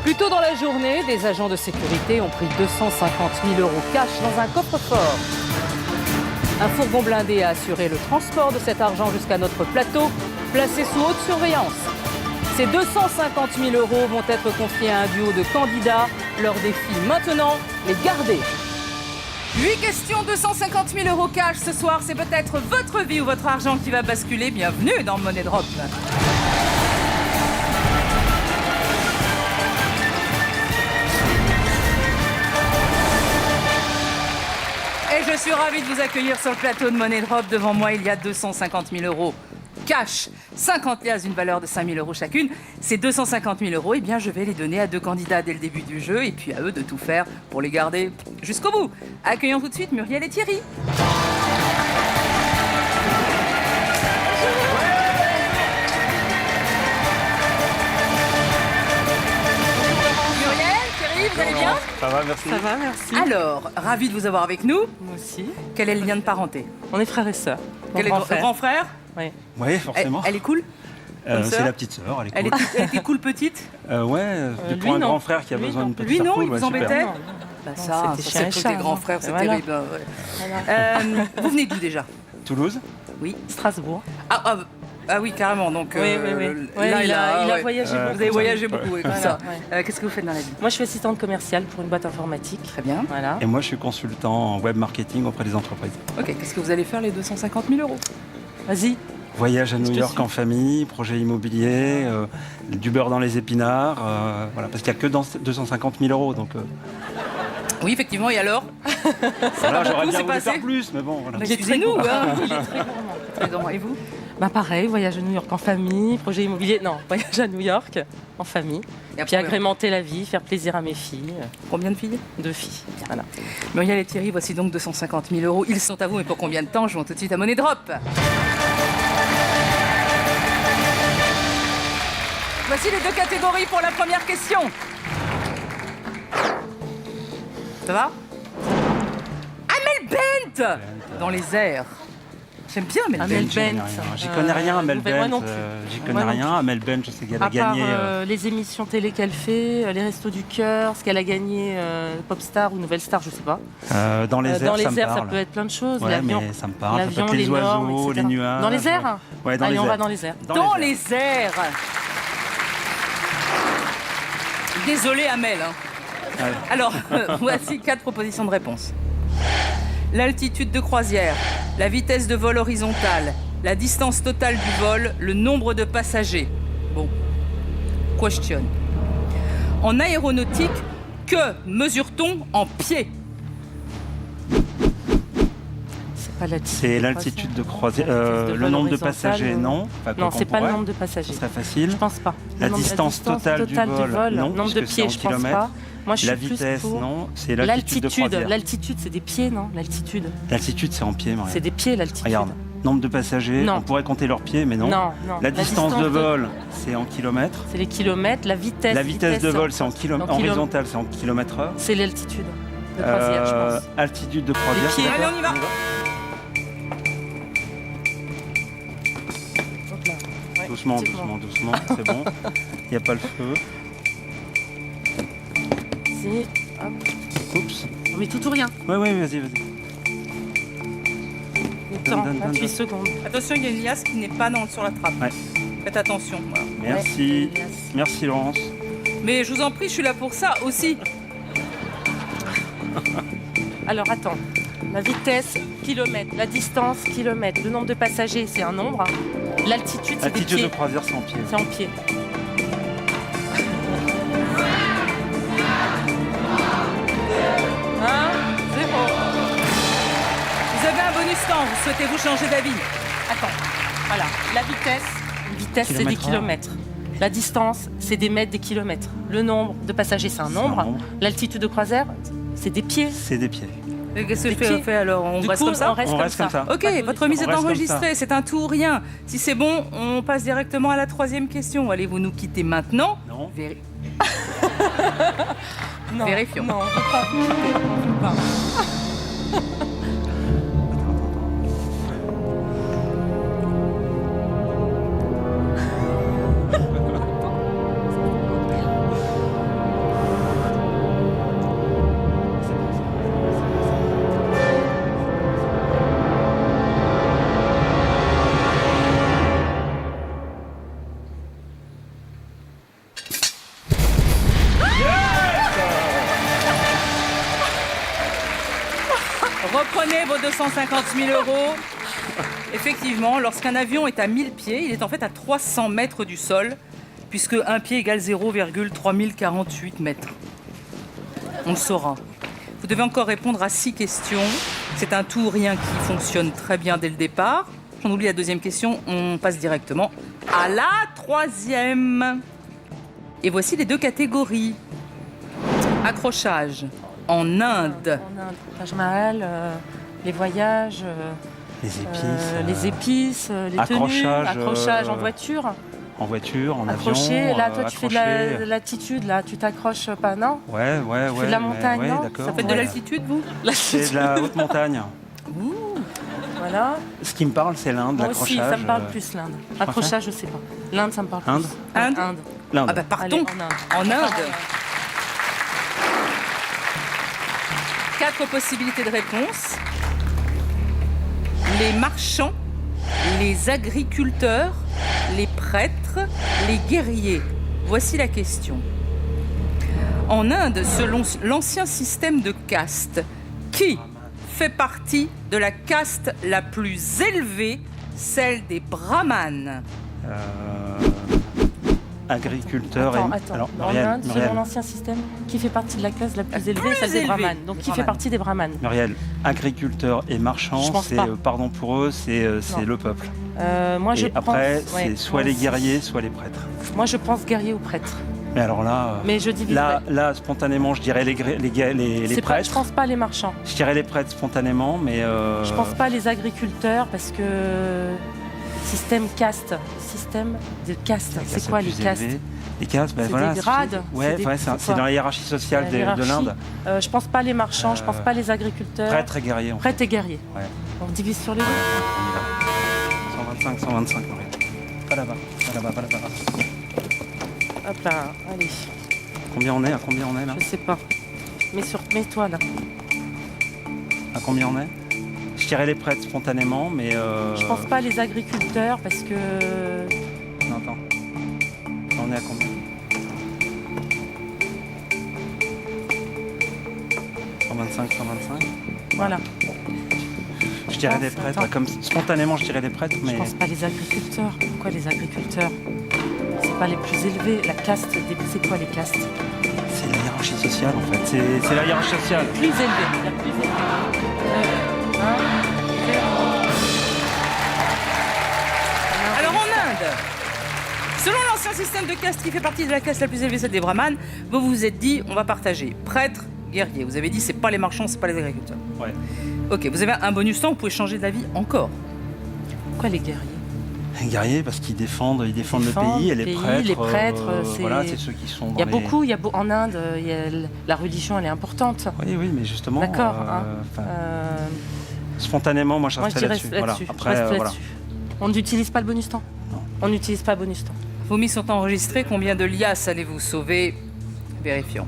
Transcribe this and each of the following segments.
Plus tôt dans la journée, des agents de sécurité ont pris 250 000 € cash dans un coffre-fort. Un fourgon blindé a assuré le transport de cet argent jusqu'à notre plateau, placé sous haute surveillance. Ces 250 000 € vont être confiés à un duo de candidats. Leur défi maintenant, les garder. 8 questions, 250 000 € cash ce soir. C'est peut-être votre vie ou votre argent qui va basculer. Bienvenue dans Money Drop. Et je suis ravie de vous accueillir sur le plateau de Money Drop. Devant moi, il y a 250 000 € cash, 50 liasses d'une valeur de 5 000 € chacune. Ces 250 000 €, eh bien, je vais les donner à 2 candidats dès le début du jeu et puis à eux de tout faire pour les garder jusqu'au bout. Accueillons tout de suite Muriel et Thierry. Vous allez bien? Ça va, merci. Ça va, merci. Alors, ravi de vous avoir avec nous. Moi aussi. Quel est le lien de parenté? On est frères et sœurs. Quel est le grand frère? Oui. Oui, forcément. Elle est cool? C'est la petite sœur, elle est cool. Elle était cool petite? Ouais, pour lui, un non. grand frère qui a Lui, besoin non. d'une petite Lui sœur non, cool, il ouais, vous super. embêtait? Non, Bah non, ça, c'était c'est chien et le chat, côté grand frère, hein. c'est Voilà. terrible. Ouais. Vous venez d'où déjà? Toulouse. Oui. Strasbourg. Ah oui, carrément. Donc, Oui. Ouais, là, il a ouais. voyagé beaucoup. Vous avez voyagé beaucoup, oui, comme Voilà, ça. ouais. Qu'est-ce que vous faites dans la vie? Moi, je suis assistante commerciale pour une boîte informatique. Très bien. Voilà. Et moi, je suis consultant en web marketing auprès des entreprises. Ok, qu'est-ce que vous allez faire les 250 000 €? Vas-y. Voyage à Je New te York suis. en famille, projet immobilier, du beurre dans les épinards, voilà, parce qu'il n'y a que dans 250 000 €. Donc Oui, effectivement, et alors? voilà, j'aurais beaucoup, bien c'est voulu passé faire plus, mais bon, voilà. Mais excusez-nous, hein. Très grand. Et vous? Bah pareil, voyage à New York en famille, projet immobilier. Non, voyage à New York en famille. Et Puis après, agrémenter la vie, faire plaisir à mes filles. combien de filles? 2 filles. Voilà. Muriel et Thierry, voici donc 250 000 €. Ils sont à vous, mais pour combien de temps? Jouons tout de suite à Money Drop. Voici les 2 catégories pour la première question. Ça va? Amel Bent dans les airs. J'aime bien Amel Amel Bent. J'y connais rien, Amel moi non Bent. plus. J'y Moi connais non rien. Amel Bent, je sais qu'elle a À part gagné. les émissions télé qu'elle fait, les restos du cœur, ce qu'elle a gagné Popstar ou Nouvelle Star, je sais pas. Dans les airs, ça me ça parle. peut être plein de choses. Ouais, L'avion, mais ça me parle. Ça peut l'avion, être les normes, oiseaux, etc. les nuages. Dans les airs? Ouais, dans Allez, les on airs. va dans les airs. Dans les airs. Désolé Amel. Hein. Ouais. Alors, voici 4 propositions de réponse. L'altitude de croisière, la vitesse de vol horizontale, la distance totale du vol, le nombre de passagers. Bon. Question. En aéronautique, que mesure-t-on en pieds? C'est pas l'altitude. C'est l'altitude de croisière. De Le vol nombre de horizontal, passagers, non. Enfin, Non, quoi c'est qu'on pas le pourrait. nombre de Ce passagers. serait facile. Je pense pas. La distance totale du vol, non, nombre de puisque c'est pieds, en je pense kilomètres. pas. Moi, je suis La plus vitesse, pour non. C'est l'altitude de croisière. L'altitude, c'est des pieds, non? L'altitude. L'altitude, c'est en pied, Maria. C'est des pieds, l'altitude. Regarde, nombre de passagers, Non. on pourrait compter leurs pieds, mais non. Non. La distance de vol, c'est en kilomètres. C'est les kilomètres. La vitesse. La vitesse de vol, c'est en en kilomètres. kilomètres. Horizontal, c'est en kilomètres heure. C'est l'altitude de croisière, je pense. Altitude de croisière. Les pieds. c'est Allez, on y va. Hop là. Ouais, Doucement, effectivement. doucement, c'est bon. Il n'y a pas le feu. Si. Hop. Oups. On met tout ou rien. Ouais, vas-y. Le temps, Dun, dun, dun, 28 dun. secondes. Attention, il y a une liasse qui n'est pas sur la trappe. Ouais. Faites attention. Voilà. Merci. Ouais, Merci, Laurence. Mais je vous en prie, je suis là pour ça aussi. Alors attends. La vitesse, kilomètre. La distance, kilomètre. Le nombre de passagers, c'est un nombre. L'altitude, c'est des Altitude de pieds. croisière, c'est en pied. C'est en pied. Zéro. Vous avez un bonus temps. Vous souhaitez-vous changer d'avis? Attends. Voilà. La vitesse. Vitesse, c'est des Kilomètre-heure. kilomètres. La distance, c'est des mètres, des kilomètres. Le nombre de passagers, c'est un nombre. nombre. L'altitude de croisière, c'est des pieds. C'est des pieds. Et qu'est-ce que Des je fais, pieds. on fait alors? On Du reste coup, comme ça? on reste On comme reste comme ça. Ok, votre mise On est reste comme enregistrée, c'est un tout ou rien. Si c'est bon, on passe directement à la 3e question. Allez-vous nous quitter maintenant? Non. Non, Vérifions. Non, on peut pas. On peut pas. Reprenez vos 250 000 euros. Effectivement, lorsqu'un avion est à 1000 pieds, il est en fait à 300 mètres du sol, puisque un pied égale 0,3048 mètres. On le saura. Vous devez encore répondre à 6 questions. C'est un tout ou rien qui fonctionne très bien dès le départ. On oublie la deuxième question, on passe directement à la troisième. Et voici les 2 catégories. Accrochage en Inde. En Inde, Taj Mahal, les voyages, Les épices. les accrochage, tenues, accrochage en voiture. En voiture, en Accroché, avion. là, toi, tu fais de l'altitude, là, tu t'accroches pas, non? Ouais. Tu fais de la montagne, non? D'accord. Ça fait de l'altitude, vous? C'est de la haute montagne. Voilà. Ce qui me parle, c'est l'Inde, Moi aussi, l'accrochage. ça me parle plus, l'Inde. Accrochage, je sais pas. L'Inde, ça me parle Inde plus. Inde Inde. L'Inde. Ah bah partons Allez, en Inde. en Inde. 4 possibilités de réponse. Les marchands, les agriculteurs, les prêtres, les guerriers. Voici la question. En Inde, selon l'ancien système de caste, qui fait partie de la caste la plus élevée, celle des brahmanes? Agriculteur Attends. Alors, En Muriel, Inde, selon l'ancien système, qui fait partie de la classe la plus élevée, celle des élevée. brahmanes. Donc, Des qui fait brahmanes. partie des brahmanes? Muriel, agriculteur et Je marchand, pense c'est, pas. pardon pour eux, c'est Non. le peuple. Moi, je Et après, pense, c'est soit les guerriers, soit les prêtres. Moi, je pense guerrier ou prêtre. Mais alors là, Mais je diviserai. là, spontanément, je dirais les C'est pas, prêtres. je pense pas les marchands. Je dirais les prêtres spontanément, mais... Je pense pas les agriculteurs parce que système caste. Système de caste. la C'est caste quoi la les plus castes? élevée. Les castes, ben C'est voilà. des grades, Ouais, c'est des- c'est c'est quoi dans la hiérarchie sociale La de hiérarchie. l'Inde. Je pense pas les marchands, je pense pas les agriculteurs. Prêtres et guerriers, en fait. Prêtres et guerriers. Ouais. On divise sur les deux. On y va. 125, Muriel. Pas là-bas, pas là-bas, pas là-bas. Hop là, allez. Combien on est? À combien on est là? Je sais pas. Mets-toi là. À combien on est? Je dirais les prêtres spontanément, mais... Je pense pas les agriculteurs parce que. Non, attends. On est à combien? 125. Voilà. Je dirais pense, des prêtres. attends. Comme spontanément, je dirais des prêtres, Je mais... pense pas les agriculteurs. Pourquoi les agriculteurs? C'est pas les plus élevés. La caste, c'est quoi les castes? C'est la hiérarchie sociale, en fait. C'est la hiérarchie sociale. Plus élevée. La plus élevée. Alors en Inde, selon l'ancien système de caste qui fait partie de la caste la plus élevée, celle des brahmanes, vous vous êtes dit, on va partager prêtres, guerriers. Vous avez dit, c'est pas les marchands, c'est pas les agriculteurs. Ouais. Ok, vous avez un bonus temps, vous pouvez changer d'avis encore. Pourquoi les guerriers? Les guerriers, parce qu'ils défendent le défendent pays, et le les pays, prêtres, c'est- voilà, c'est ceux qui sont Il y a dans les- beaucoup, en Inde, la religion elle est importante. Oui, mais justement... D'accord. enfin, Euh, spontanément, moi, je moi je resterais dirais là-dessus. là-dessus. Voilà. Je Après, reste voilà. là-dessus. On n'utilise pas le bonus temps. Non. On n'utilise pas le bonus temps. Vos mises sont enregistrées, combien de liasses allez-vous sauver? Vérifions.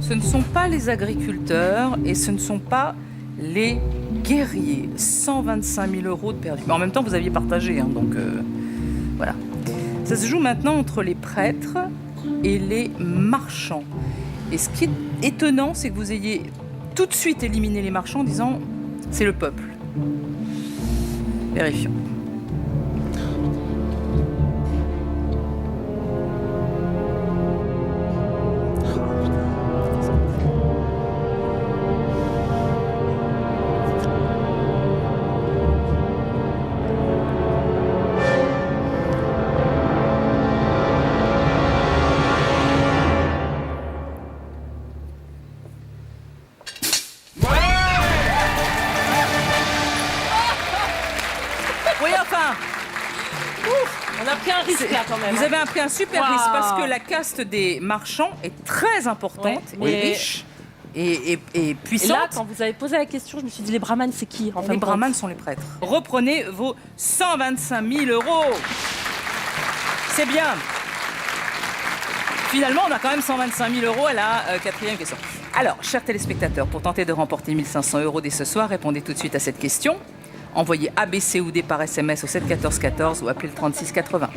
Ce ne sont pas les agriculteurs et ce ne sont pas les guerriers. 125 000 euros de perdu. Mais en même temps, vous aviez partagé, hein, donc voilà. Ça se joue maintenant entre les prêtres et les marchands. Et ce qui est étonnant, c'est que vous ayez tout de suite éliminé les marchands en disant c'est le peuple. Vérifions. Oui, enfin, On a pris un risque là quand même. vous avez pris un super Waouh. risque parce que la caste des marchands est très importante Ouais, et mais- riche. et Et là, puissante. quand vous avez posé la question, je me suis dit, les brahmanes, c'est qui en fin Les de compte brahmanes sont les prêtres. Reprenez vos 125 000 euros. C'est bien. Finalement, on a quand même 125 000 euros à la quatrième question. Alors, chers téléspectateurs, pour tenter de remporter 1 500 euros dès ce soir, répondez tout de suite à cette question. Envoyez A, B, C ou D par SMS au 7 14 14 ou appelez le 36 80.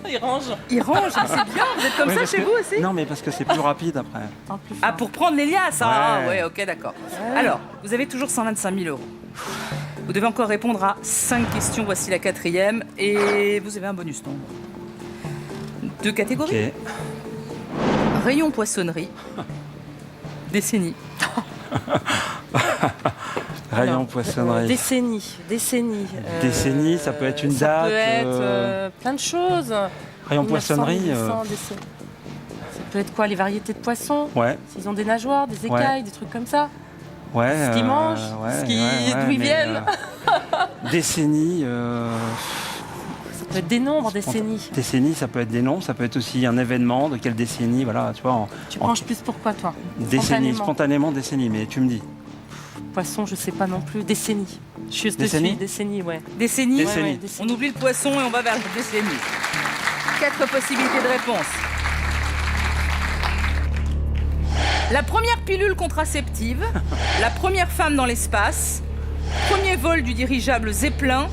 Ils rangent. Il range, mais c'est bien. Vous êtes comme Oui, ça parce chez que- vous aussi? Non, mais parce que c'est plus rapide après. Ah, pour prendre les liasses. Ah, Ouais. ouais, ok, d'accord. Alors, vous avez toujours 125 000 euros. Vous devez encore répondre à 5 questions. Voici la quatrième. Et vous avez un bonus nombre. 2 catégories. Ok. Rayon poissonnerie. Décennie. Rayon Alors, poissonnerie. Décennie. Décennie, ça peut être une ça date, peut être plein de choses. Rayon 1900, poissonnerie. 1800, décennie. Ça peut être quoi? Les variétés de poissons? Ouais, S'ils ont des nageoires, des écailles, des trucs comme ça. ouais. Ce qu'ils mangent, d'où ils mais, viennent. Décennie. Ça peut être des nombres, décennies. Décennie, ça peut être des noms, ça peut être aussi un événement, de quelle décennie, voilà, tu vois. Tu penches plus pour quoi, toi? Décennie, spontanément décennie, mais tu me dis. Poisson, je sais pas non plus. Décennie. Je suis Décennie dessus. Décennie, ouais. Décennie. Décennie. Ouais, On oublie le poisson et on va vers la décennie. 4 possibilités de réponse. La première pilule contraceptive, la première femme dans l'espace, premier vol du dirigeable Zeppelin,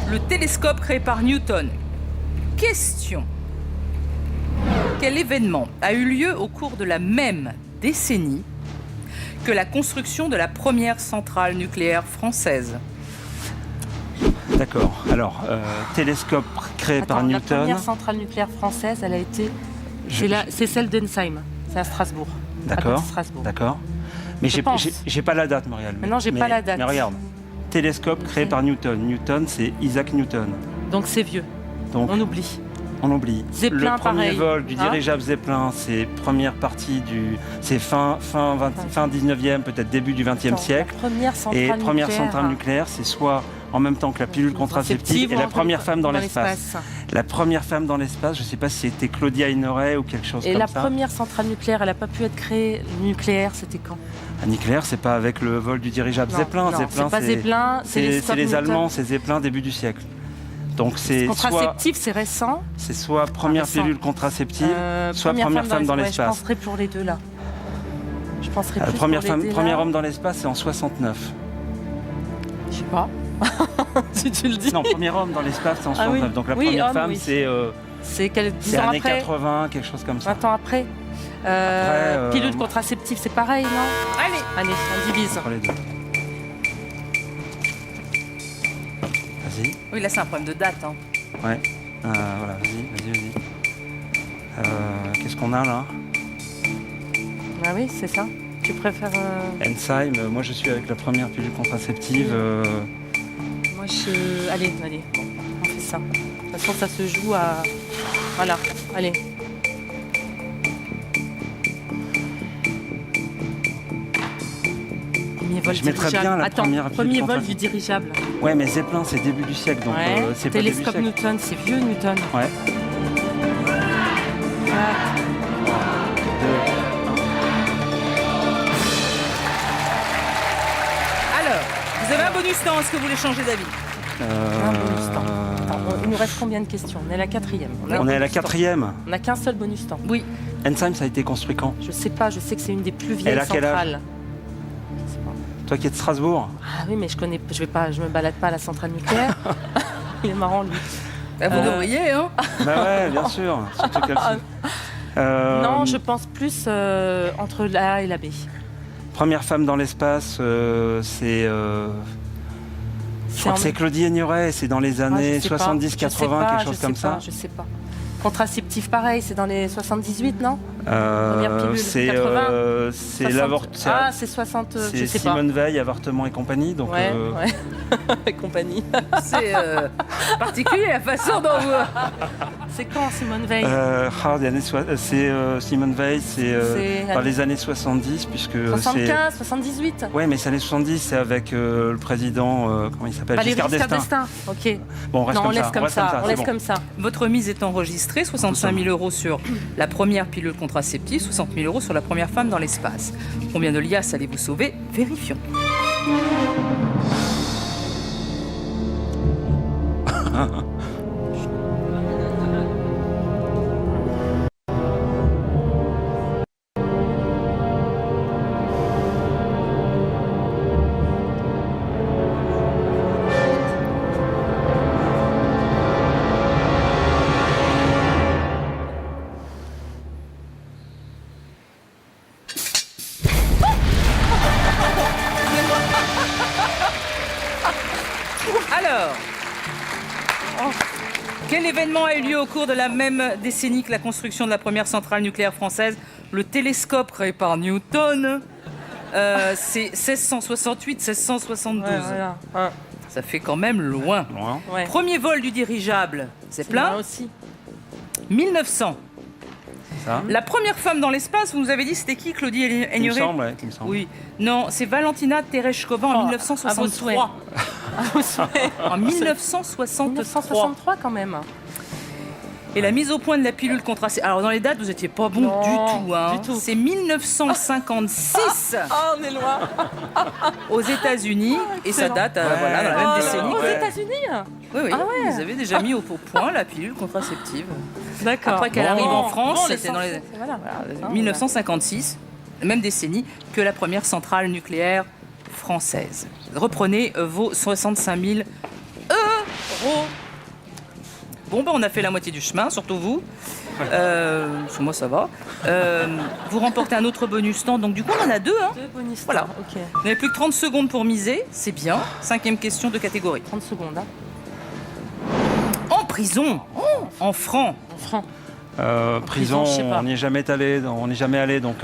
le télescope créé par Newton. Question. Quel événement a eu lieu au cours de la même décennie que la construction de la première centrale nucléaire française? D'accord. Alors, télescope créé par Attends, la Newton. première centrale nucléaire française, elle a été. C'est celle d'Ensheim. C'est à Strasbourg. À côté D'accord. de Strasbourg. D'accord. Mais Je j'ai pense. j'ai pas la date, Muriel. Mais non, j'ai pas la date. Mais regarde. Télescope créé par Newton. Newton, c'est Isaac Newton. Donc c'est vieux. Donc, On oublie. on oublie. Zeppelin, le premier pareil. vol du Hein dirigeable Zeppelin, c'est première partie du. C'est fin 19e, peut-être début du 20e Attends, siècle. La première centrale Et nucléaire. première centrale nucléaire, c'est soit en même temps que la pilule contraceptive et la première femme dans l'espace. La première femme dans l'espace, je ne sais pas si c'était Claudia Inouret ou quelque chose Et comme la ça. première centrale nucléaire, elle n'a pas pu être créée nucléaire, c'était quand? Un nucléaire, c'est pas avec le vol du dirigeable Zeppelin. Non, Zeppelin, c'est pas Zeppelin, c'est les les Allemands, c'est Zeppelin début du siècle. Donc c'est soit, Contraceptif, c'est récent. c'est soit première récent. pilule contraceptive, soit première femme dans ouais, je l'espace. penserais pour les deux là. Je penserais plus Première pour les femme, deux, premier là. homme dans l'espace, c'est en 69. Je sais pas. Si tu le dis. Non, premier homme dans l'espace, c'est en Ah oui. 69. Donc la Oui, première homme, femme, oui. c'est C'est 10 ans années après. 80, quelque chose comme ça. 20 ans après. Pilule contraceptive, c'est pareil, non? Allez, Allez, on divise. Entre les deux. Vas-y. oui, là c'est un problème de date. Hein. Ouais. Voilà, vas-y. Qu'est-ce qu'on a là? Ah oui, c'est ça. Tu préfères. Ensheim, moi je suis avec la première pilule contraceptive. Moi, je. Allez, bon, on fait ça. De toute façon, ça se joue à. Voilà, allez. Premier vol Je mettrais dirigeable. bien la Attends, première premier pilule vol contraceptive. du dirigeable. Ouais, mais Zeppelin, c'est début du siècle, donc Ouais. c'est pas début du Télescope siècle. Newton, c'est vieux Newton. Ouais. Ah, Alors, vous avez un bonus temps. Est-ce que vous voulez changer d'avis? un bonus temps. Attends, il nous reste combien de questions? On est à la quatrième. On est à la bonus temps. quatrième. On n'a qu'un seul bonus temps. Oui. Ensheim, ça a été construit quand? Je sais pas, je sais que c'est une des plus vieilles Elle a quel âge? centrales. Je sais pas. Toi qui es de Strasbourg? Ah oui, mais je me balade pas à la centrale nucléaire. Il est marrant lui. Bah, vous devriez, hein? Bah ouais, bien sûr. Surtout qu'elle- Non, je pense plus entre la A et la B. Première femme dans l'espace, c'est. Je crois que c'est Claudie Ignoret, c'est dans les années 70-80, quelque chose comme ça. Je sais pas. Contraceptif, pareil, c'est dans les 78, non? Première pilule, C'est 80, c'est 60. l'avortement. Ah, c'est 60, je C'est sais pas. Simone Veil, avortement et compagnie. Donc, Ouais, ouais. Et compagnie. C'est particulier la façon dont vous. C'est quand Simone Veil? les années c'est Simone Veil, c'est C'est dans les années 70, puisque 75, 78? Ouais, mais c'est années 70, c'est avec le président, comment il s'appelle? Valéry Giscard d'Estaing. Ok. Bon, on reste Non, on comme laisse ça. comme ça. On c'est laisse bon. comme ça. Votre mise est enregistrée, 65 000 euros sur la première pilule contraceptive. contraceptif, 60 000 € sur la première femme dans l'espace. Combien de liasses allez-vous sauver? Vérifions. Alors, quel événement a eu lieu au cours de la même décennie que la construction de la première centrale nucléaire française? Le télescope créé par Newton, c'est 1668-1672. Ouais, voilà. Ouais. Ça fait quand même loin. Ouais. Premier vol du dirigeable, c'est C'est plein. moi aussi. 1900. Ça. La première femme dans l'espace, vous nous avez dit, c'était qui, Claudie Il me Aigneret? semble, ouais, il me semble. Oui. Non, c'est Valentina Tereshkova en Oh, à vos 1963. En 1963. 1963 quand même. Et la mise au point de la pilule contraceptive. Alors dans les dates, vous n'étiez pas bon Non, du tout. Hein. du tout. C'est 1956 Oh, on est loin. aux États-Unis et ça date voilà, dans la même décennie. Aux Ouais. États-Unis. Oui, oui. Ah ouais. Ils avaient déjà mis au point la pilule contraceptive. D'accord. Après qu'elle arrive en France, c'était dans les Voilà. 1956, la même décennie que la première centrale nucléaire française. Reprenez vos 65 000 euros. Bon, on a fait la moitié du chemin, surtout vous. Sur moi, ça va. Vous remportez un autre bonus temps, donc du coup, on en a deux. Hein. Deux bonus. Voilà. Ok. Vous n'avez plus que 30 secondes pour miser, c'est bien. 5e question de catégorie. 30 secondes. Hein. En prison, en francs. En francs. Prison, je sais pas. on n'y est jamais allé, donc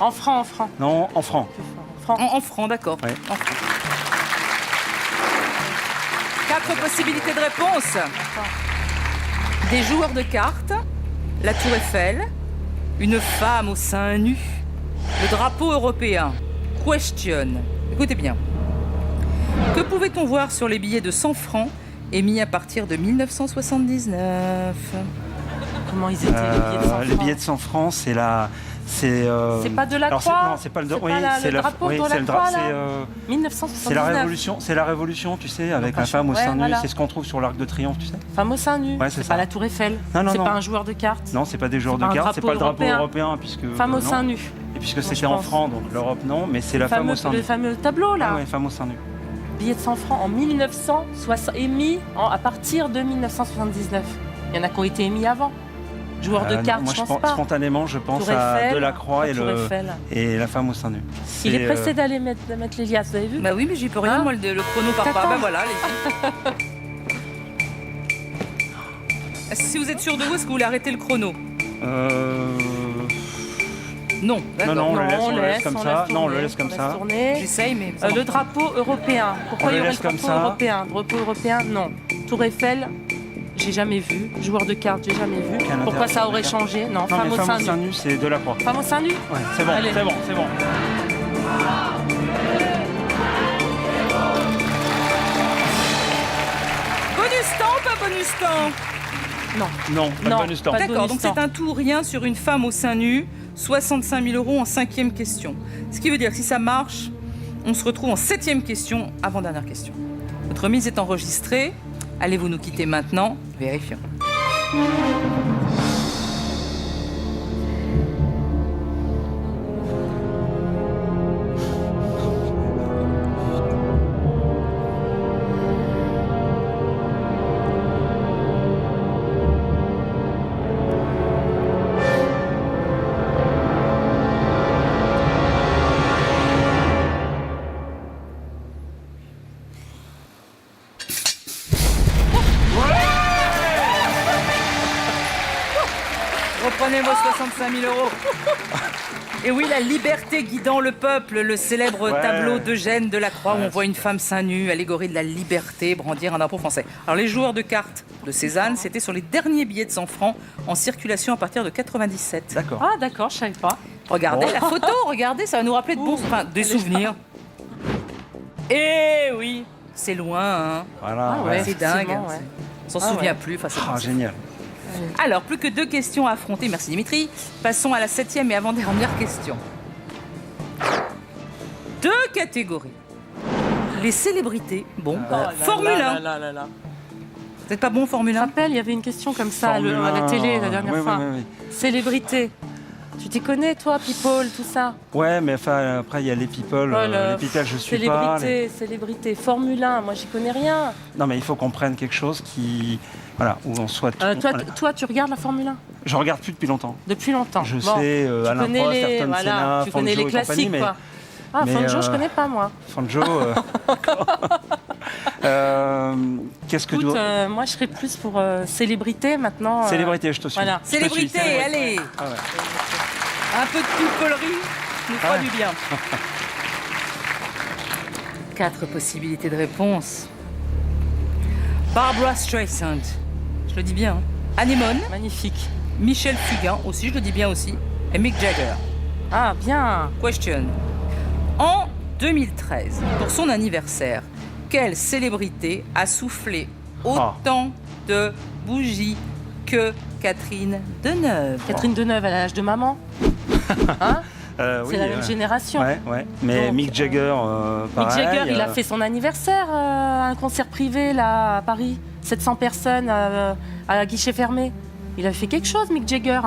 En francs. non, en francs. En francs. En francs, d'accord. Ouais. En francs. 4 possibilités de réponse. Des joueurs de cartes, la Tour Eiffel, une femme au sein nu, le drapeau européen. Question. Écoutez bien. Que pouvait-on voir sur les billets de 100 francs émis à partir de 1979? Comment ils étaient les billets de 100 francs? Les billets de 100 francs, c'est la. C'est pas de la alors, croix. Non, c'est pas le. C'est Oui, pas c'est le drapeau oui, de c'est la le croix, c'est, là 1979. c'est la révolution. C'est la révolution, tu sais, avec la femme au sein nu. voilà. C'est ce qu'on trouve sur l'Arc de Triomphe, tu sais. Femme au sein nu. Ouais, c'est c'est ça. pas la Tour Eiffel. Non, c'est non. pas un joueur de cartes. Non, c'est pas des joueurs C'est de pas un cartes. C'est pas le drapeau drapeau européen, puisque. Femme au non. sein nu. Et puisque Moi, c'était je en pense. francs, donc l'Europe non, mais c'est la femme au sein nu. Le fameux tableau là. Ah ouais, femme au sein nu. Billet de 100 francs en 1960, émis à partir de 1979. Il y en a qui ont été émis avant. Joueur de cartes, moi, je pense pas. Spontanément, je pense Tour à Eiffel, Delacroix la Tour Eiffel. et la femme au sein nu. Il est C'est, pressé d'aller mettre les liasses, vous avez vu? Bah oui, mais j'y peux rien, Hein? moi, le chrono part pas. T'attends. Bah voilà, allez-y. Si vous êtes sûr de vous, est-ce que vous voulez arrêter le chrono? Non, d'accord. Non, on le laisse comme on ça. laisse Non, on le tourner, laisse comme on ça. laisse tourner. J'essaye, mais... Le drapeau européen. Pourquoi On il y le aurait le laisse comme drapeau ça. européen? Drapeau européen, non. Tour Eiffel, j'ai jamais vu. Joueur de cartes, j'ai jamais vu. Aucun Pourquoi intérêt, ça aurait regarde. changé? Non, Non, femme mais au femme sein au sein nu. nu, c'est Delacroix. Femme au sein nu? Ouais, c'est bon, Allez. c'est bon, c'est bon. Bonus temps ou pas bonus temps? Non. Non, pas Non, de bonus temps. pas de D'accord, donc bonus temps. c'est un tout ou rien sur une femme au sein nu, 65 000 € en 5e question. Ce qui veut dire que si ça marche, on se retrouve en 7e question, avant-dernière question. Votre mise est enregistrée. Allez-vous nous quitter maintenant? Vérifions. Reprenez vos 65 000 €. Et oui, la liberté guidant le peuple, le célèbre Ouais. tableau d'Eugène Delacroix où on voit une femme seins nus, allégorie de la liberté, brandir un drapeau français. Alors les joueurs de cartes de Cézanne, c'était sur les derniers billets de 100 francs en circulation à partir de 97. D'accord. Ah d'accord, je savais pas. Regardez Bon. la photo, regardez, ça va nous rappeler de bons, enfin, des souvenirs. Eh oui, c'est loin, hein. Voilà. Ah ouais. C'est dingue. effectivement, ouais. On s'en Ah souvient ouais. plus. Enfin, c'est Ah, génial. Alors, plus que 2 questions à affronter. Merci Dimitri. Passons à la 7e et avant-dernière question. 2 catégories. Les célébrités. Bon, Formule 1. Vous n'êtes pas bon Formule Je 1? me rappelle, il y avait une question comme ça à Formule la 1, télé la dernière fois. Oui. Célébrité. Tu t'y connais, toi, People, tout ça? Ouais, mais enfin, après, il y a les people. Les people, je suis pas. Célébrité. Formule 1, moi, j'y connais rien. Non, mais il faut qu'on prenne quelque chose qui... Voilà, où on soit... Toi, tu regardes la Formule 1? Je regarde plus depuis longtemps. Depuis longtemps. Je sais, Alain Prost, Ayrton Senna, tu connais les classiques, mais... quoi. Ah, Fangio, je connais pas, moi. Fangio... Qu'est-ce que Écoute, moi, je serais plus pour célébrité, maintenant. Célébrité, je te suis. Voilà. Célébrité, allez. Ah ouais. Un peu de pipolerie nous fera du bien. 4 possibilités de réponse. Barbara Streisand, je le dis bien. Anémone, Magnifique. Michel Fugain, aussi, je le dis bien aussi. Et Mick Jagger. Ah, bien. Question. En 2013, pour son anniversaire, quelle célébrité a soufflé autant de bougies que Catherine Deneuve? Catherine Deneuve, elle a l'âge de maman. Hein? C'est la même génération. Ouais. Mais donc, Mick Jagger, pareil. Mick Jagger, il a fait son anniversaire, un concert privé là à Paris. 700 personnes à guichet fermé. Il a fait quelque chose, Mick Jagger.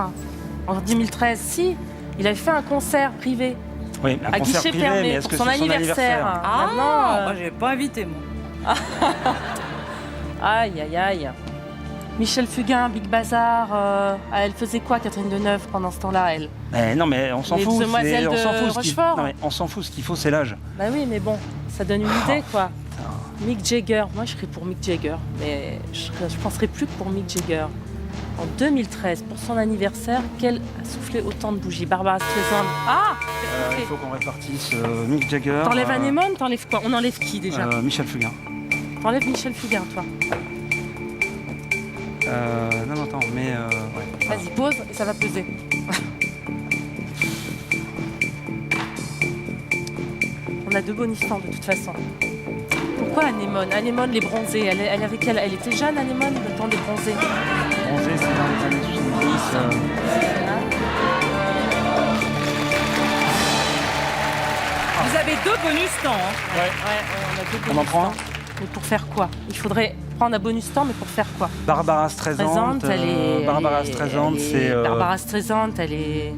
En 2013, si. Il avait fait un concert privé. Oui, un à concert guichet privé, fermé mais est-ce pour que son c'est son anniversaire. Ah, maintenant, moi, j'ai pas invité, moi. Aïe. Michel Fugain, Big Bazar, elle faisait quoi, Catherine Deneuve, pendant ce temps-là, elle? Non, mais on s'en Les fout. demoiselles de Rochefort. Non, mais on s'en fout. Ce qu'il faut, c'est l'âge. Bah oui, mais bon, ça donne une idée, quoi. Mick Jagger, moi je serais pour Mick Jagger, mais je penserais plus que pour Mick Jagger. En 2013, pour son anniversaire, qu'elle a soufflé autant de bougies? Barbara Streisand. Ah, il faut qu'on répartisse Mick Jagger. T'enlèves Anémone, t'enlèves quoi? On enlève qui déjà? Michel Fugain. T'enlèves Michel Fugain, toi? Non, attends, mais... ouais. Vas-y, pose et ça va peser. On a 2 bonifants de toute façon. Pourquoi Anémone? Anémone, les bronzés, elle avait quelle? Elle était jeune, Anémone, le temps des bronzés? Bronzé, c'est dans les années 70. Vous avez 2 bonus temps. Hein. Ouais, on a 2 bonus On en prend un? Mais pour faire quoi? Il faudrait prendre un bonus temps, mais pour faire quoi? Barbara Streisand, Barbara Streisand, c'est... Barbara Streisand, elle est...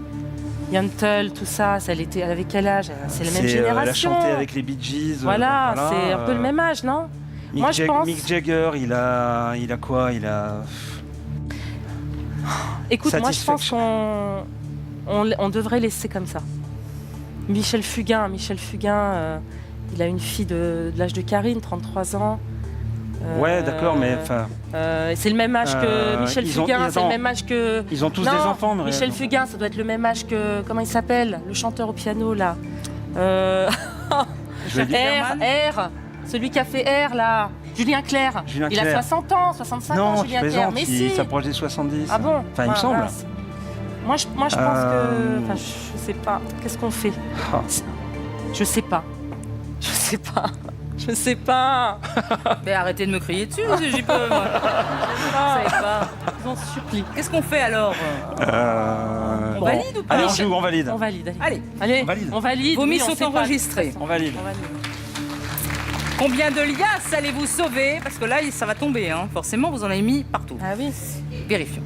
Yentl, tout ça, elle avait quel âge? C'est la même génération. Elle a chanté avec les Bee Gees. Voilà, c'est un peu le même âge, non? Moi, je pense... Mick Jagger, il a quoi? Il a... Écoute, moi, je pense qu'on devrait laisser comme ça. Michel Fugain, il a une fille de l'âge de Karine, 33 ans. Ouais, d'accord, mais enfin... c'est le même âge que Michel Fugain, c'est le même âge que... Ils ont tous des enfants, mais... Michel Fugain, ça doit être le même âge que... Comment il s'appelle? Le chanteur au piano, là. R, celui qui a fait R, là. Julien Clerc. Il a 60 ans, 65 ans, Julien Clerc. Mais si. Il s'approche des 70. Ah bon? Enfin, il me semble. Moi, je pense que... Enfin, je sais pas. Qu'est-ce qu'on fait? Je sais pas. Mais arrêtez de me crier dessus, j'y peux, moi. Je sais pas. Je vous en supplie. Qu'est-ce qu'on fait alors? On valide ou pas? Allez, on valide. On valide. Allez, on valide. Vos mises on sont enregistrées. On valide. Combien de liasses allez-vous sauver? Parce que là, ça va tomber, hein. Forcément, vous en avez mis partout. Ah oui. Vérifions.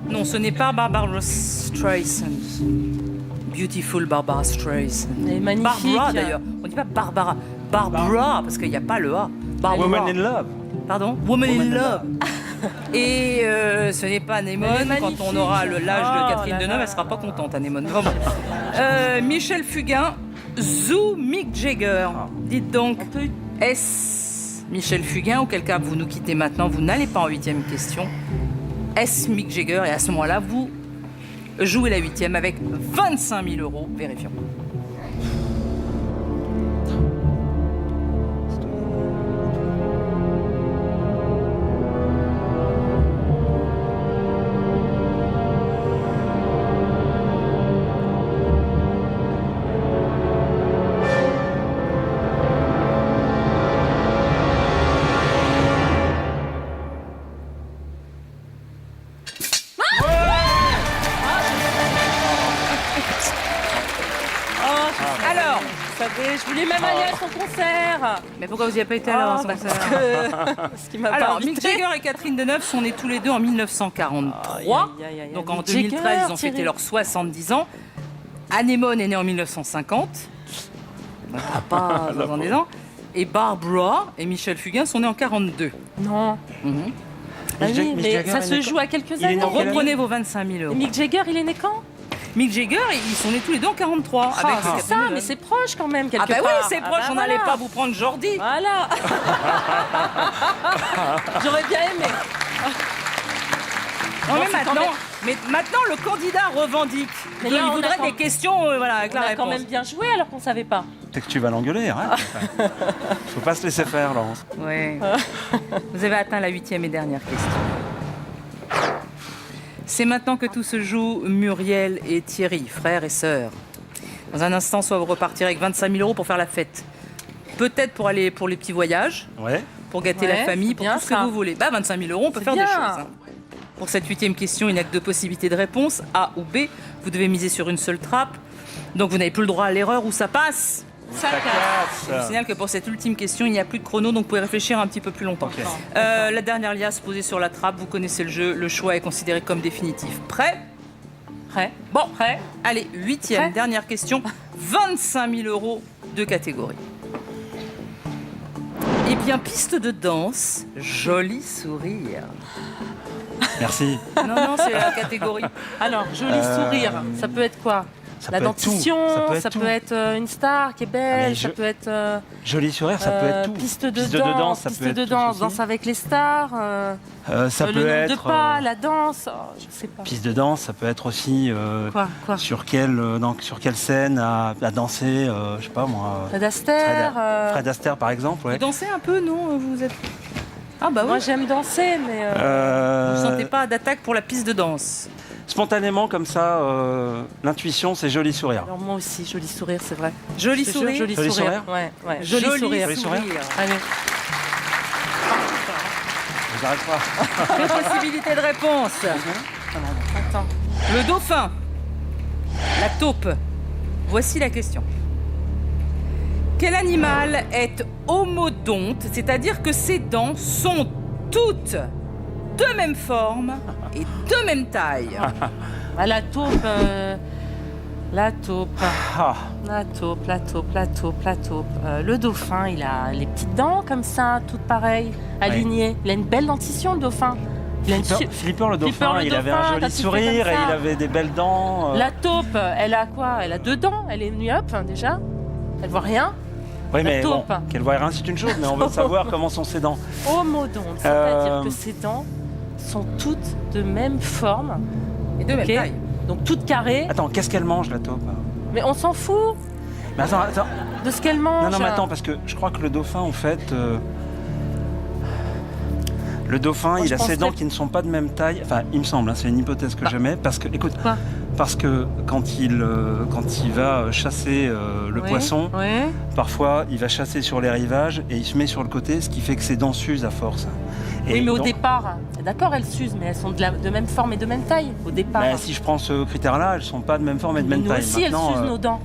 Non, ce n'est pas Barbara Streisand. Beautiful Barbara Streisand. Elle est magnifique. Barbara d'ailleurs. On dit pas Barbara. Barbara, parce qu'il n'y a pas le A. Barbara. Woman in Love. Pardon? Woman in Love. Et ce n'est pas Anémone. Quand on aura l'âge de Catherine Deneuve, elle ne sera pas contente, Anémone. Vraiment. Michel Fugain, Zou Mick Jagger. Dites donc, est-ce Michel Fugain, auquel cas vous nous quittez maintenant, vous n'allez pas en 8e question. Est-ce Mick Jagger? Et à ce moment-là, vous jouez la 8e avec 25 000 €. Vérifions. Alors, je voulais même aller à son concert. mais pourquoi vous n'y avez pas été alors à son concert? Parce qu'il m'a pas Alors, invité. Mick Jagger et Catherine Deneuve sont nés tous les deux en 1943. Donc en Mick 2013, Jagger, ils ont fêté Thierry. leurs 70 ans. Anémone est née en 1950. Pas 70 ans. Et Barbara et Michel Fugain sont nés en 42. Non. Mhm. Ah Mick oui, Mick mais Jagger, ça il se est joue à quelques Il est années. né en quelle année Reprenez vos 25 000 Et €. Mick Jagger, il est né quand? Mick Jagger, ils sont nés tous les deux en 43. Ah, avec c'est Catherine ça, Deneuve. mais c'est proche quand même, quelque Ah bah part. oui, c'est proche, bah on n'allait voilà. pas vous prendre Jordi. Voilà. J'aurais bien aimé. Non, mais, c'est quand maintenant, le candidat revendique. Mais Il là, on a voudrait quand- des questions voilà, avec On la a réponse. quand même bien joué alors qu'on savait pas. C'est que tu vas l'engueuler, hein. Faut pas se laisser faire, Laurence. Ouais. Vous avez atteint la 8e et dernière question. C'est maintenant que tout se joue, Muriel et Thierry, frères et sœurs. Dans un instant, soit vous repartirez avec 25 000 € pour faire la fête. Peut-être pour aller pour les petits voyages, Ouais. pour gâter Ouais, la famille, c'est pour bien tout ce que ça. vous voulez. Bah 25 000 €, on peut C'est faire bien. des choses. Hein. Pour cette 8e question, il n'y a que 2 possibilités de réponse, A ou B. Vous devez miser sur une seule trappe. Donc vous n'avez plus le droit à l'erreur où ça passe. Ça casse. Je vous signale que pour cette ultime question, il n'y a plus de chrono, donc vous pouvez réfléchir un petit peu plus longtemps. Ok. La dernière liasse posée sur la trappe, vous connaissez le jeu, le choix est considéré comme définitif. Prêt? Prêt? Bon, Prêt? allez, 8e, Prêt. dernière question, 25 000 € de catégorie. Eh bien, piste de danse, joli sourire. Merci. Non, c'est la catégorie. Alors, joli sourire, ça peut être quoi? Ça La peut être tout. dentition, Ça peut être tout. une star qui est belle, mais ça peut être Joli sourire, ça peut être tout. piste de danse, ça piste peut être de tout danse, aussi. danse avec les stars, Ça le peut nombre être de pas, la danse, je sais pas. piste de danse, ça peut être aussi Quoi sur quelle scène à danser, je sais pas moi. Fred Astaire. Fred Astaire par exemple, ouais. Vous dansez un peu, non? Vous êtes... Ah bah oui. Moi j'aime danser, mais Vous ne sentez pas d'attaque pour la piste de danse? Spontanément comme ça, l'intuition c'est joli sourire. alors moi aussi, joli sourire, c'est vrai. Joli Je te jure, sourire. joli Joli sourire. sourire. Ouais, Joli sourire. Joli sourire. Allez. J'arrête pas. Deux possibilités de réponse. Attends. Le dauphin. La taupe. Voici la question. Quel animal est homodonte, c'est-à-dire que ses dents sont toutes de même forme et de même taille? Ah, la taupe. La taupe. Ah, La taupe, la taupe, la taupe, la taupe. Le dauphin, il a les petites dents comme ça, toutes pareilles, alignées. Il a une belle dentition, le dauphin. Il a une Flipper le dauphin, Flipper le il avait un dauphin, joli quand il fait sourire comme et ça. il avait des belles dents. La taupe, elle a quoi? Elle a 2 dents, elle est myope déjà. Elle voit rien. Oui, la mais bon, taupe. qu'elle voit rien c'est une chose, mais on veut savoir comment sont ses dents. Homodonte, c'est-à-dire Euh. que ses dents sont toutes de même forme, Et de même ok, taille. donc toutes carrées. Attends, qu'est-ce qu'elle mange la taupe? Mais on s'en fout Mais attends. de ce qu'elle mange. Non, mais attends, parce que je crois que le dauphin, en fait. Le dauphin, Moi, il je a ses penserais- dents qui ne sont pas de même taille. Enfin, il me semble, hein, c'est une hypothèse que Bah. je mets. Parce que, écoute, Quoi parce que quand il va chasser le Oui, poisson, oui. parfois il va chasser sur les rivages et il se met sur le côté, ce qui fait que ses dents s'usent à force. Oui, mais au donc, départ, d'accord, elles s'usent, mais elles sont de même forme et de même taille au départ. bah, si je prends ce critère-là, elles sont pas de même forme et de Mais même nous taille. aussi, elles Maintenant, s'usent nos dents.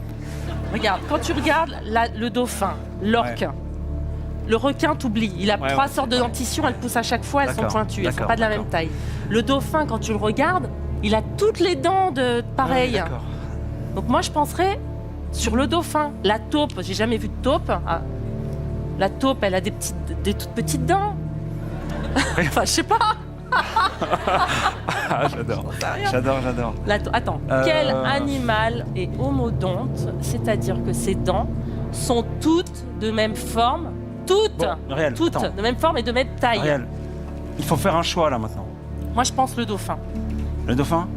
Regarde, quand tu regardes le dauphin, l'orque, le requin t'oublie. Il a Ouais, 3 ouais. sortes de dentitions, elles poussent à chaque fois, elles sont D'accord, pointues, elles sont d'accord, pas de la d'accord. même taille. Le dauphin, quand tu le regardes, il a toutes les dents de pareil. ouais, d'accord. Donc moi, je penserais sur le dauphin. La taupe, j'ai jamais vu de taupe. Ah. La taupe, elle a des toutes petites dents. Enfin, je sais pas. Ah, j'adore. J'adore. Attends, Euh. quel animal est homodonte, c'est-à-dire que ses dents sont toutes de même forme, toutes Bon, Réal, de même forme et de même taille. Réal, il faut faire un choix là maintenant. Moi, je pense le dauphin. Le dauphin?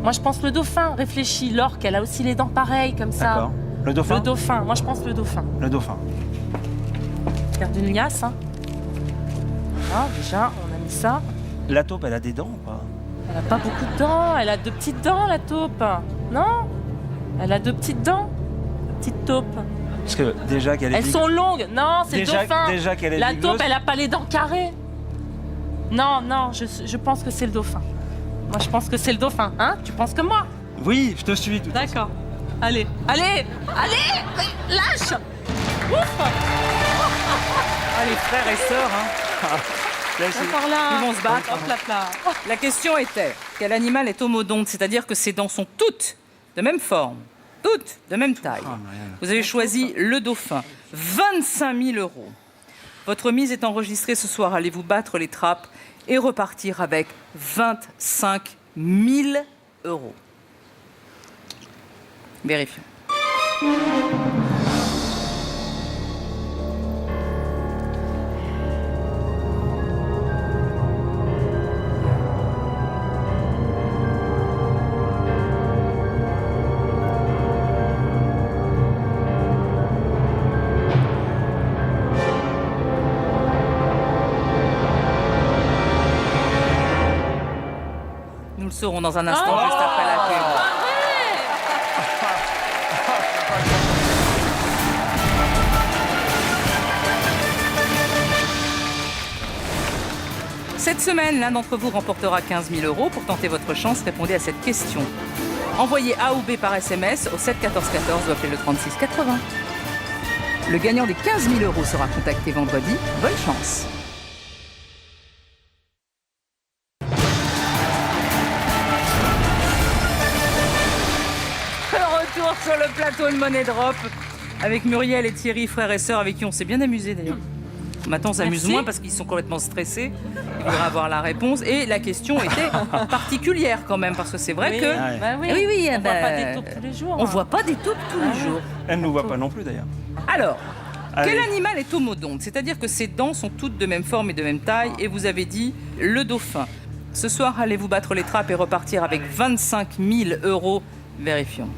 Moi, je pense le dauphin. Réfléchis, l'orque, elle a aussi les dents pareilles, comme ça. D'accord. Le dauphin? Le dauphin. Moi, je pense le dauphin. Le dauphin. Regarde une liasse, hein. Voilà, déjà, on a mis ça. La taupe, elle a des dents ou pas? Elle a pas beaucoup de dents. Elle a 2 petites dents, la taupe. Non? Elle a 2 petites dents. La petite taupe. Parce que déjà qu'elle est... Elles sont longues. Non, c'est le dauphin. Déjà qu'elle est La vigoureuse. taupe, elle a pas les dents carrées. Non, je pense que c'est le dauphin. Moi, je pense que c'est le dauphin. Hein? Tu penses comme moi? Oui, je te suis tout. D'accord. Allez, lâche. Ouf. Allez, frères et sœurs, hein. Par là. Ils vont se battre. Hop là, là. La question était, quel animal est homodonte, c'est-à-dire que ses dents sont toutes de même forme, toutes de même taille. Vous avez choisi le dauphin, 25 000 €. Votre mise est enregistrée ce soir. Allez-vous battre les trappes et repartir avec 25 000 €. Vérifions. Nous le saurons dans un instant, juste après la pub. Cette semaine, l'un d'entre vous remportera 15 000 € pour tenter votre chance. Répondez à cette question. Envoyez A ou B par SMS au 7 14 14 ou appelez le 36 80. Le gagnant des 15 000 € sera contacté vendredi. Bonne chance. Retour sur le plateau de Money Drop avec Muriel et Thierry, frères et sœurs, avec qui on s'est bien amusé d'ailleurs. Maintenant, on s'amuse moins parce qu'ils sont complètement stressés. Ils voudraient avoir la réponse. Et la question était particulière quand même, parce que c'est vrai que... Bah oui. Oui, On voit pas des taupes tous les jours. On voit pas des taupes tous les jours. Elle ne nous voit pas non plus d'ailleurs. Alors, Allez. quel animal est homodonte? C'est-à-dire que ses dents sont toutes de même forme et de même taille. Et vous avez dit le dauphin. Ce soir, allez-vous battre les trappes et repartir avec 25 000 €. Vérifions.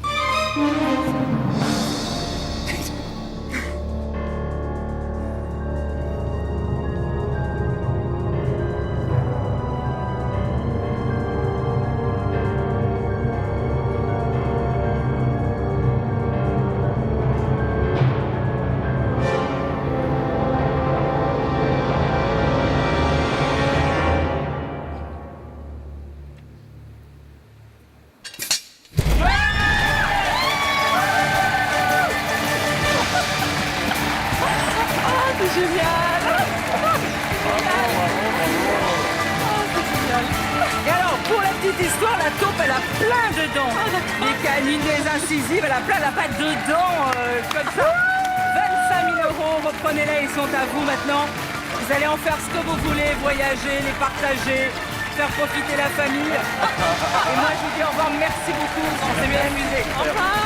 Et alors, pour la petite histoire, la taupe, elle a plein de dents. Les canines, les incisives, elle a plein, elle a pas de dents comme ça. 25 000 €, reprenez-les, ils sont à vous maintenant. Vous allez en faire ce que vous voulez, voyager, les partager, faire profiter la famille. Et moi, je vous dis au revoir, merci beaucoup, on s'est bien amusé. Au revoir.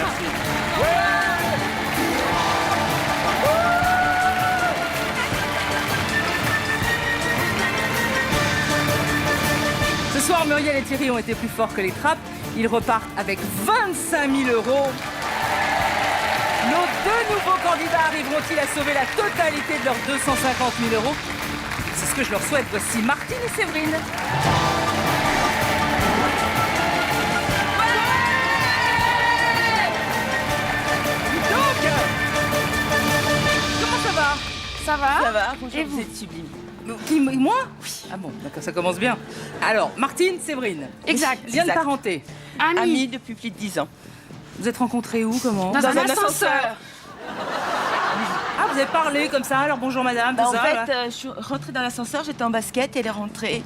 Ce soir, Muriel et Thierry ont été plus forts que les trappes. Ils repartent avec 25 000 €. Nos deux nouveaux candidats arriveront-ils à sauver la totalité de leurs 250 000 €? C'est ce que je leur souhaite. Voici Martine et Séverine. Donc, comment ça va? Ça va? Ça va, bonjour, Et vous vous êtes sublime. Qui, moi? Oui. Ah bon, d'accord, ça commence bien. Alors, Martine, Séverine. Exact. Lien de Exact. parenté. Amis depuis plus de 10 ans. Vous êtes rencontrés où, comment? Dans un ascenseur. Ah, vous avez parlé comme ça, alors bonjour madame, Bah, tout en ça, fait, là. je suis rentrée dans l'ascenseur, j'étais en basket, elle est rentrée.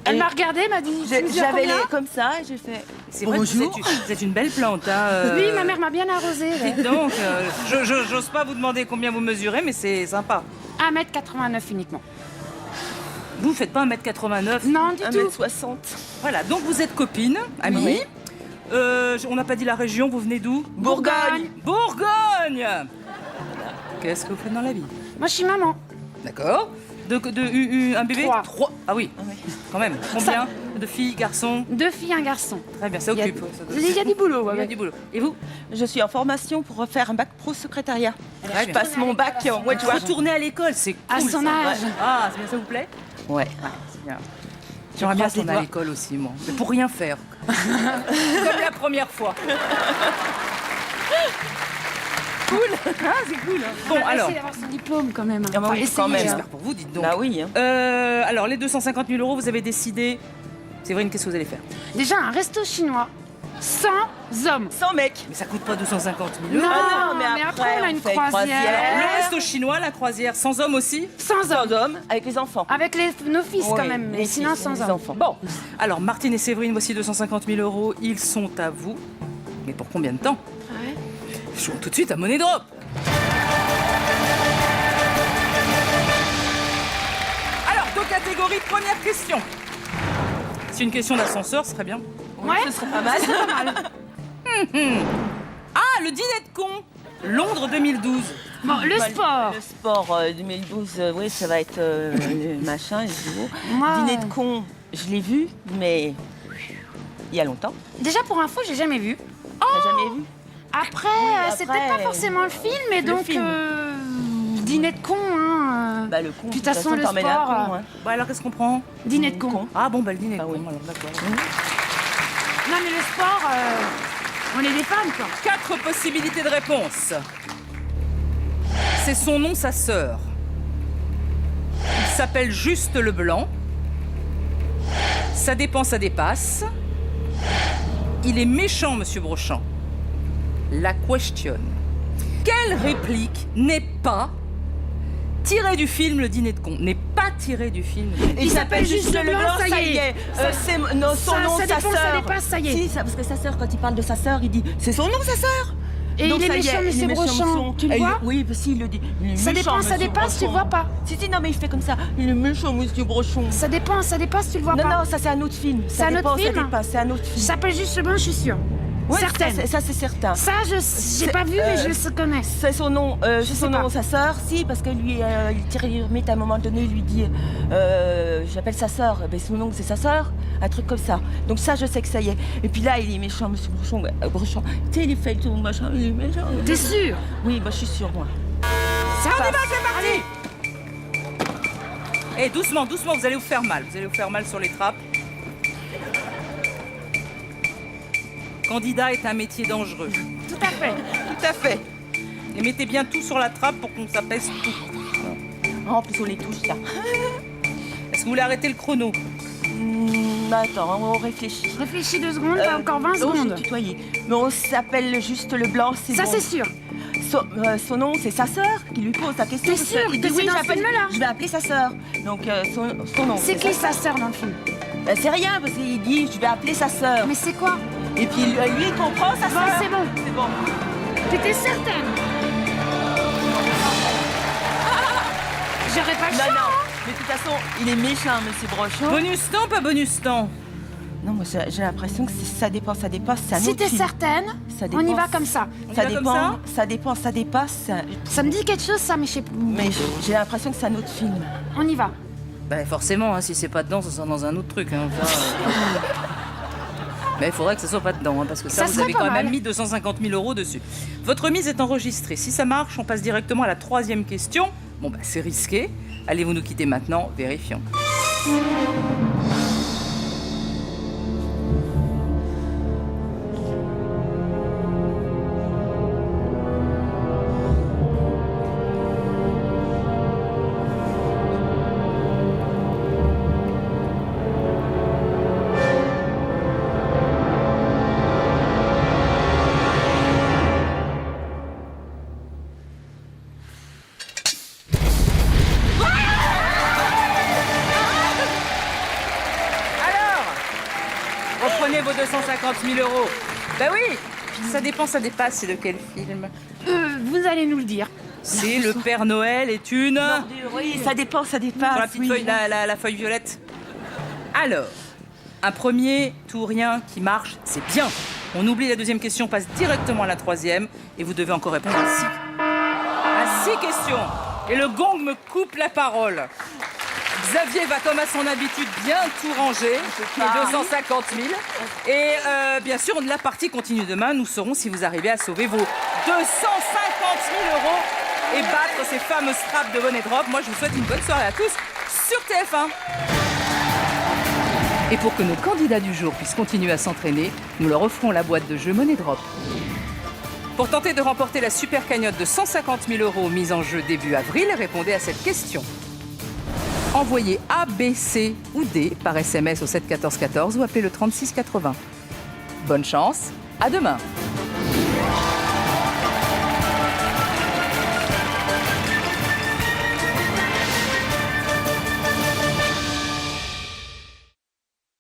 Elle Et m'a regardée, elle m'a dit tu mesures J'avais combien les comme ça et j'ai fait C'est vrai que bonjour. vous êtes une belle plante, hein. Oui, ma mère m'a bien arrosée. ouais. Dites donc, j'ose pas vous demander combien vous mesurez, mais c'est sympa. 1,89 m uniquement. Vous faites pas 1m89. Non, du tout. 1m60. Voilà, donc vous êtes copine, amie. Oui. On n'a pas dit la région, vous venez d'où? Bourgogne. Bourgogne. Qu'est-ce que vous faites dans la vie? Moi, je suis maman. D'accord. Un bébé? 3. Ah oui, quand même. Combien de filles, garçons? 2 filles, un garçon. Très bien, ça occupe. Il y a du boulot. Il y a du boulot. Et vous? Je suis en formation pour refaire un bac pro secrétariat. Très Je bien. passe mon bac en mois de juin. Retourner à l'école, c'est cool. À son ça. âge. Ouais. Ah, c'est bien, ça vous plaît? Ouais. C'est bien. J'aimerais bien croise les retourner à doigts. l'école aussi, moi. Mais pour rien faire. Comme la première fois. Cool. Ah, c'est cool. Bon, alors. Essayer d'avoir son diplôme quand même. Ah bah oui, essayez, quand même. J'espère pour vous, dites donc. Bah oui. Hein. Alors, les 250 000 euros, vous avez décidé. Séverine, qu'est-ce que vous allez faire? Déjà, un resto chinois sans hommes. 100 mecs. Mais ça coûte pas 250 000 euros. Non, Ah non, mais après, on a une fait croisière. Le resto chinois, la croisière, sans hommes aussi? Sans hommes. Sans hommes, avec les enfants. Avec nos fils quand Oui, même, mais les sinon fils, sans les hommes. enfants. Bon, alors Martine et Séverine, voici 250 000 euros. Ils sont à vous. Mais pour combien de temps? Ouais. Jouons tout de suite à Money Drop. Alors, deux catégories. Première question. C'est une question d'ascenseur, ce serait bien. Ouais, Ce serait pas mal. Ah, le dîner de con. Londres 2012. Bon, le sport. Le sport 2012, oui, ça va être le machin, les JO. Moi, Dîner de con, je l'ai vu, mais il y a longtemps. Déjà pour info, j'ai jamais vu. T'as jamais vu? Après, Oui, c'est après, peut-être pas forcément le film, mais le donc film. dîner de con, hein. Bah le con, De toute façon, le t'emmènes un sport, con, hein. Bon, alors qu'est-ce qu'on prend? Dîner de con. Ah bon, bah le dîner de Ah con, oui. alors d'accord. Non mais le sport, on est des femmes quoi. 4 possibilités de réponse. C'est son nom, sa sœur. Il s'appelle Juste Leblanc. Ça dépend, ça dépasse. Il est méchant, monsieur Brochant. La question. Quelle réplique n'est pas tirée du film Le Dîner de con? N'est pas tirée du film. Il s'appelle juste Leblanc, ça y est. C'est son Ça- nom, ça sa dépend, ça sœur. dépasse, ça y est. Si, parce que sa sœur, quand il parle de sa sœur, il dit c'est son nom, sa sœur. Et Donc il est ça y méchant, il est monsieur méchant, Brochant. Tu le Et vois? Oui, parce qu'il le dit. Il est Ça méchant, dépend, ça monsieur dépasse, tu le vois Brochon. pas. Si, non, mais il fait comme ça. Il est méchant, monsieur Brochon. Ça dépend, ça dépasse, tu le vois Non, pas. non, ça c'est un autre film. C'est Ça un autre dépend, film Ça dépasse, c'est un autre Ça film. s'appelle juste Leblanc, je suis sûre. Ouais, Certaine. Ça c'est certain. Ça, j'ai pas vu, mais je le connais. C'est son nom, sais pas. sa sœur, si, parce que lui, il tire les à un moment donné, il lui dit j'appelle sa sœur, ben, son nom c'est sa sœur, un truc comme ça. Donc ça, je sais que ça y est. Et puis là, il est méchant, monsieur Brochon. Tu sais, il fait tout machin, il est méchant. T'es sûre? Oui, bah, je suis sûre, moi. Ça On y passe. va, c'est parti. Eh, doucement, doucement, vous allez vous faire mal. Vous allez vous faire mal sur les trappes. Candidat est un métier dangereux. Tout à fait. Tout à fait. Et mettez bien tout sur la trappe pour qu'on s'apaise tout. En plus, on les touche, là. Est-ce que vous voulez arrêter le chrono? Attends, on réfléchit. Réfléchis 2 secondes, t'as encore 20 non, je secondes. vais tutoyer. Mais on s'appelle juste Leblanc, c'est Ça, bon. c'est sûr. Son nom, c'est sa sœur qui lui pose la question. T'es parce que sûre il que dit, c'est oui, dans ce j'appelle- film-là? Je vais appeler sa sœur. Donc son nom. C'est qui sa sœur dans le film? C'est rien parce qu'il dit je vais appeler sa sœur. Mais c'est quoi? Et puis lui il comprend sa Bon, sœur. c'est bon. C'est bon. T'étais certaine? J'aurais pas le Non, choix. non. Mais de toute façon, il est méchant, monsieur Brochon. Bonus temps, pas bonus temps? Non, moi j'ai l'impression que ça dépasse, ça dépasse. C'est un Si autre t'es film. certaine, Ça on y dépend. va comme ça. On y Ça va comme dépend, ça dépend, ça dépasse. Ça me dit quelque chose, ça, mais je sais pas. Mais j'ai l'impression que c'est un autre film. On y va. Bah forcément, hein, si c'est pas dedans, ça sera dans un autre truc. Hein. Ça, Mais il faudrait que ça soit pas dedans, hein, parce que ça, Ça vous serait avez pas quand même mal. mis 250 000 euros dessus. Votre mise est enregistrée. Si ça marche, on passe directement à la 3e question. Bon, bah c'est risqué. Allez-vous nous quitter maintenant? Vérifions. Reprenez vos 250 000 euros. Bah oui, ça dépend, ça dépasse. C'est de quel film? Vous allez nous le dire. C'est Le Père Noël est une... Oui, ça dépend, ça dépasse. Sur la petite oui. feuille, la feuille violette. Alors, un premier tout rien qui marche, c'est bien. On oublie la 2e question, on passe directement à la 3e. Et vous devez encore répondre à 6 questions. Et le gong me coupe la parole. Xavier va, comme à son habitude, bien tout ranger. Les 250 000. Et bien sûr, la partie continue demain. Nous saurons si vous arrivez à sauver vos 250 000 € et battre ces fameux straps de Money Drop. Moi, je vous souhaite une bonne soirée à tous sur TF1. Et pour que nos candidats du jour puissent continuer à s'entraîner, nous leur offrons la boîte de jeu Money Drop. Pour tenter de remporter la super cagnotte de 150 000 € mise en jeu début avril, répondez à cette question. Envoyez A, B, C ou D par SMS au 7 14 14 ou appelez le 36 80. Bonne chance, à demain.